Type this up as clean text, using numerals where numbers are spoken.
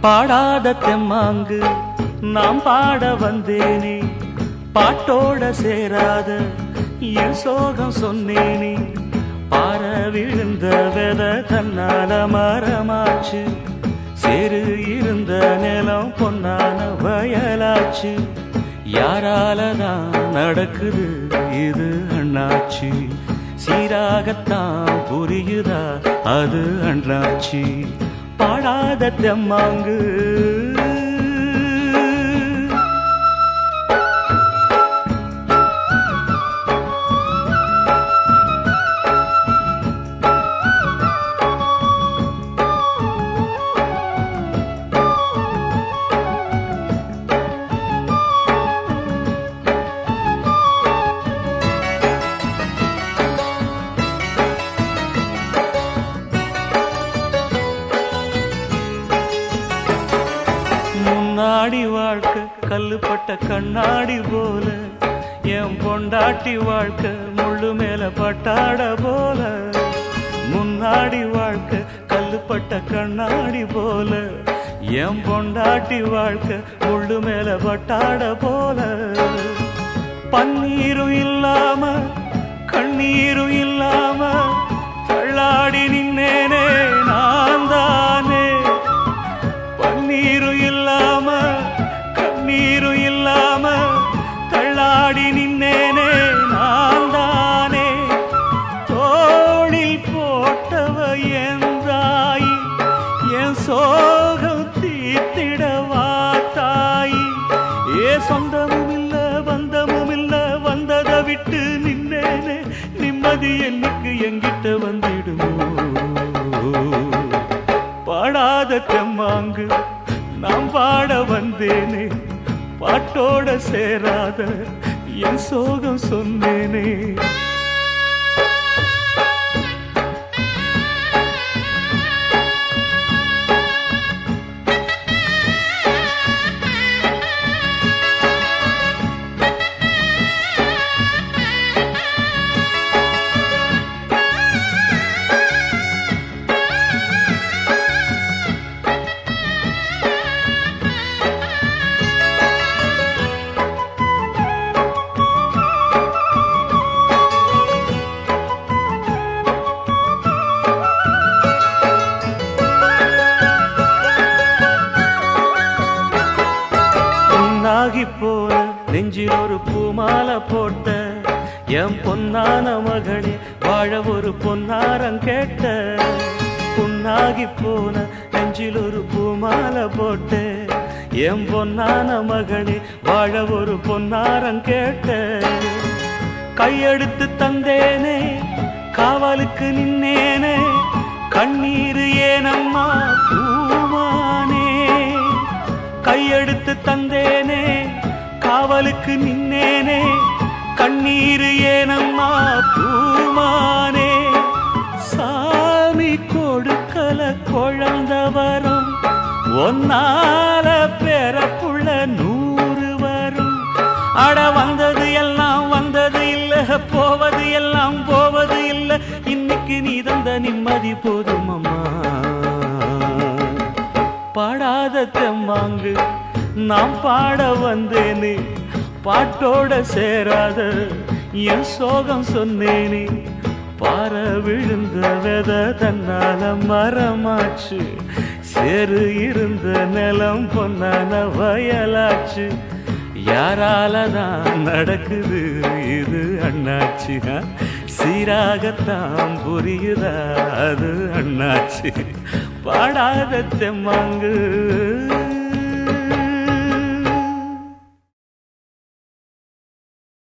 பாடாத தெம்மாங்கு நாம் பாட வந்தேனே, பாட்டோட சேராத என் சோகம் சொன்னேனே. பார விழுந்த வெத தன்னால மரமாச்சு, சேரு இருந்த நிலம் பொன்னான வயலாச்சு. யாராலதான் நடக்குது இது அண்ணாச்சி, சீராகத்தான் புரியுதா அது அண்ணாச்சி. பாடாத தெம்மாங்கு முன்னாடி வாழ்க்கை கல்லுப்பட்ட கண்ணாடி போல, என் பொண்டாட்டி வாழ்க்கை முள்ளு மேல பட்டாட போல. முன்னாடி வாழ்க்கை கல்லுப்பட்ட கண்ணாடி போல, என் பொண்டாட்டி வாழ்க்கை முள்ளு மேல பட்டாட போல. பன்னீரும் இல்லாம கண்ணீரும் இல்லாம தள்ளாடி நின்னேனே நான் தானே. பன்னீரும் இல்லாம கண்ணீரும் இல்லாம தள்ளாடி நின்னேனே நான் தானே. தோளில் போட்டவ என் தாயி, என் சோகம் தீர்த்திடவா தாயி. ஏ சொந்தமும் இல்ல பந்தமும் இல்ல, வந்ததை விட்டு நின்னேனே. நிம்மதி என்னைக்கு எங்கிட்ட வந்திடுமோ. பாடாத தெம்மாங்கு நாம் பாட வந்தேனே, பாட்டோட சேராத என் சோகம் சொன்னேனே. போல நெஞ்சில் ஒரு பூமாலை போட்ட என் பொன்னான மகனே, வாழ ஒரு பொன்னாரம் கேட்ட. புண்ணாகி போன நெஞ்சில் ஒரு பூமாலை போட்ட என் பொன்னான மகனே, வாழ ஒரு பொன்னாரம் கேட்ட. கையெடுத்து தந்தேனே காவலுக்கு நின்னேனே, கண்ணீர் ஏனம்மா பூமானே. கையெடுத்து தந்தேனே காவலுக்கு நின்னேனே, கண்ணீர் ஏனம்மா பூமானே. சாமி கொடுக்கல குழந்த வரும், ஒன்னால பிறப்புள்ள 100 வரும். அட வந்தது எல்லாம் வந்தது இல்ல, போவது எல்லாம் போவது இல்ல. இன்னைக்கு நீ தந்த நிம்மதி போதும் அம்மா. பாடாத தெம்மாங்கு நாம் பாட வந்தேனே, பாட்டோட சேராத என் சோகம் சொன்னேனே. பார விழுந்த வெத தன்னால மரமாச்சு, சேரு இருந்த நிலம் பொன்னான வயலாச்சு. யாராலதான் நடக்குது இது அண்ணாச்சி, சீராகத்தான் புரியுதா அது அண்ணாச்சி. பாடாத தெம்மாங்கு